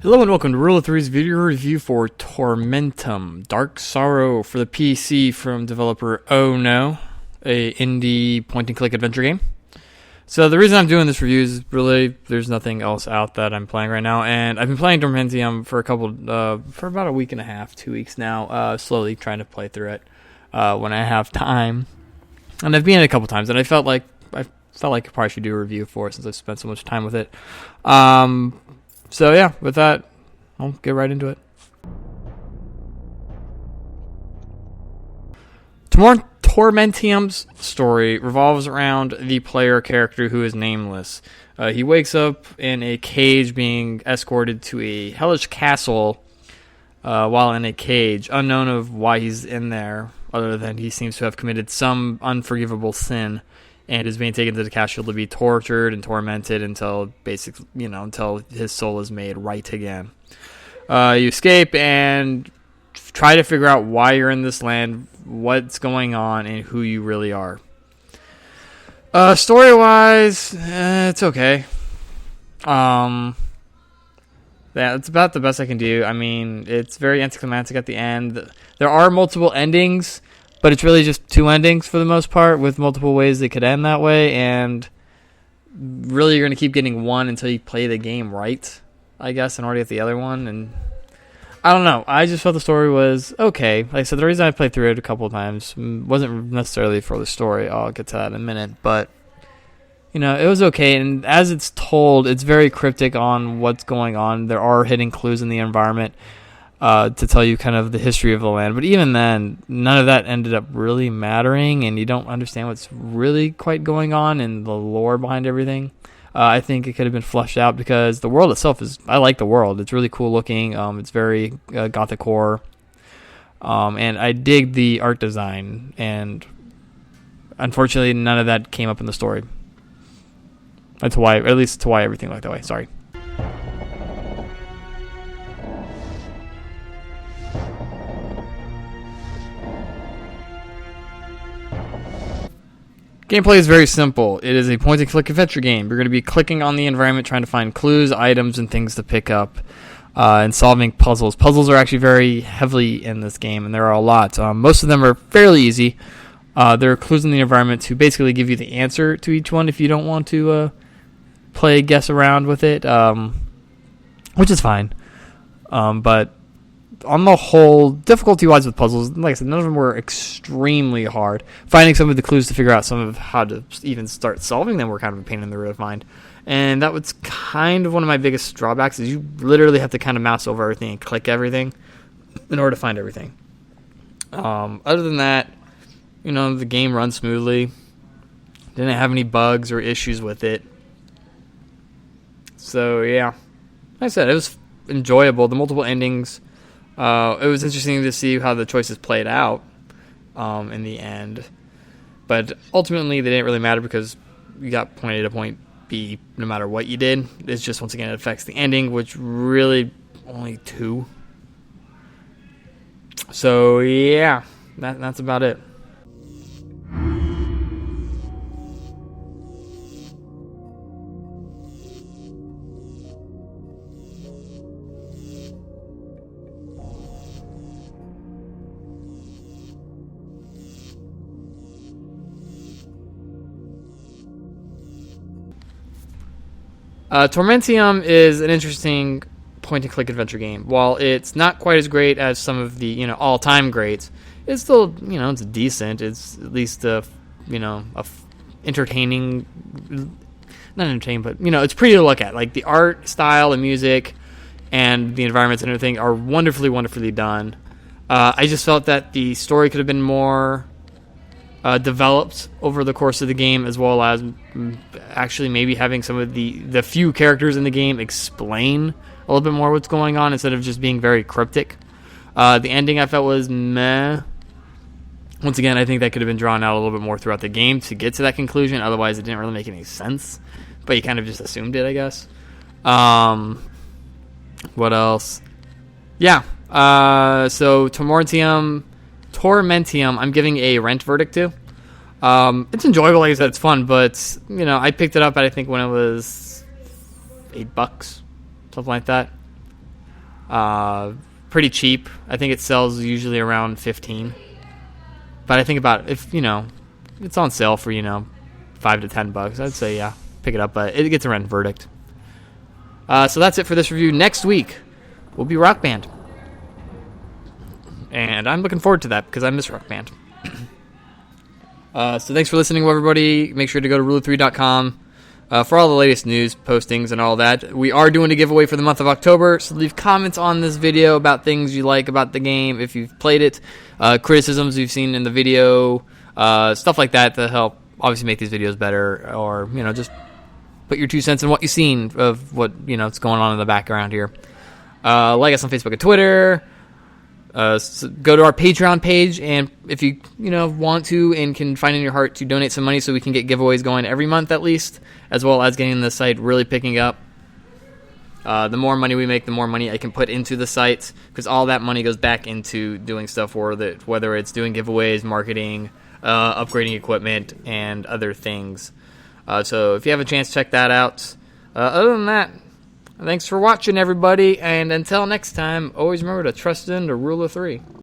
Hello and welcome to Rule of Three's video review for Tormentum, Dark Sorrow for the PC from developer OhNoo, a indie point-and-click adventure game. So the reason I'm doing this review is really there's nothing else out that I'm playing right now, and I've been playing Tormentum for for about a week and a half, 2 weeks now, slowly trying to play through it when I have time. And I've beaten it a couple times, and I felt like I probably should do a review for it since I've spent so much time with it. So yeah, with that, I'll get right into it. Tormentum's story revolves around the player character who is nameless. He wakes up in a cage being escorted to a hellish castle while in a cage, unknown of why he's in there, other than he seems to have committed some unforgivable sin and is being taken to the castle to be tortured and tormented until until his soul is made right again. You escape and try to figure out why you're in this land, what's going on, and who you really are. Story-wise, it's okay. Yeah, it's about the best I can do. I mean, it's very anticlimactic at the end. There are multiple endings, but it's really just two endings for the most part, with multiple ways they could end that way, and really you're going to keep getting one until you play the game right, I guess, and already get the other one. And I don't know. I just felt the story was okay. Like I said, the reason I played through it a couple of times wasn't necessarily for the story. I'll get to that in a minute, but it was okay. And as it's told, it's very cryptic on what's going on. There are hidden clues in the environment to tell you kind of the history of the land. But even then, none of that ended up really mattering, and you don't understand what's really quite going on and the lore behind everything. I think it could have been fleshed out because the world itself I like the world. It's really cool looking. It's very gothic horror. And I dig the art design, and unfortunately none of that came up in the story. That's why, at least to why everything looked that way. Sorry. Gameplay is very simple. It is a point-and-click adventure game. You're going to be clicking on the environment, trying to find clues, items, and things to pick up, and solving puzzles. Puzzles are actually very heavily in this game, and there are a lot. Most of them are fairly easy. There are clues in the environment to basically give you the answer to each one if you don't want to play guess around with it, which is fine. But on the whole, difficulty-wise with puzzles, like I said, none of them were extremely hard. Finding some of the clues to figure out some of how to even start solving them were kind of a pain in the rear mind. And that was kind of one of my biggest drawbacks, is you literally have to kind of mouse over everything and click everything in order to find everything. Other than that, the game runs smoothly. Didn't have any bugs or issues with it. So, yeah. Like I said, it was enjoyable. The multiple endings. It was interesting to see how the choices played out in the end. But ultimately, they didn't really matter because you got point A to point B no matter what you did. It's just, once again, it affects the ending, which really only 2. So, yeah, that's about it. Tormentum is an interesting point-and-click adventure game. While it's not quite as great as some of the all-time greats, it's still it's decent. It's at least entertaining, not entertaining, but it's pretty to look at. Like the art style, the music, and the environments and everything are wonderfully, wonderfully done. I just felt that the story could have been more developed over the course of the game, as well as actually maybe having some of the few characters in the game explain a little bit more what's going on instead of just being very cryptic. The ending I felt was meh. Once again, I think that could have been drawn out a little bit more throughout the game to get to that conclusion. Otherwise, it didn't really make any sense. But you kind of just assumed it, I guess. What else? Yeah. So Tormentum, I'm giving a rent verdict to. It's enjoyable, like I said, it's fun, but I picked it up at, I think, when it was $8, something like that. Pretty cheap. I think it sells usually around 15. But I think about if it's on sale for $5 to $10, I'd say yeah, pick it up. But it gets a rent verdict. So that's it for this review. Next week will be Rock Band, and I'm looking forward to that because I miss Rock Band. So thanks for listening, everybody. Make sure to go to rule3.com for all the latest news, postings, and all that. We are doing a giveaway for the month of October, so leave comments on this video about things you like about the game if you've played it, criticisms you've seen in the video, stuff like that to help obviously make these videos better, or just put your 2 cents in what you've seen of what's going on in the background here. Like us on Facebook and Twitter. So go to our Patreon page, and if you want to and can find in your heart to donate some money so we can get giveaways going every month at least, as well as getting the site really picking up. The more money we make, the more money I can put into the site, because all that money goes back into doing stuff for it, whether it's doing giveaways, marketing, upgrading equipment, and other things. So if you have a chance, check that out. Other than that, thanks for watching, everybody, and until next time, always remember to trust in the rule of 3.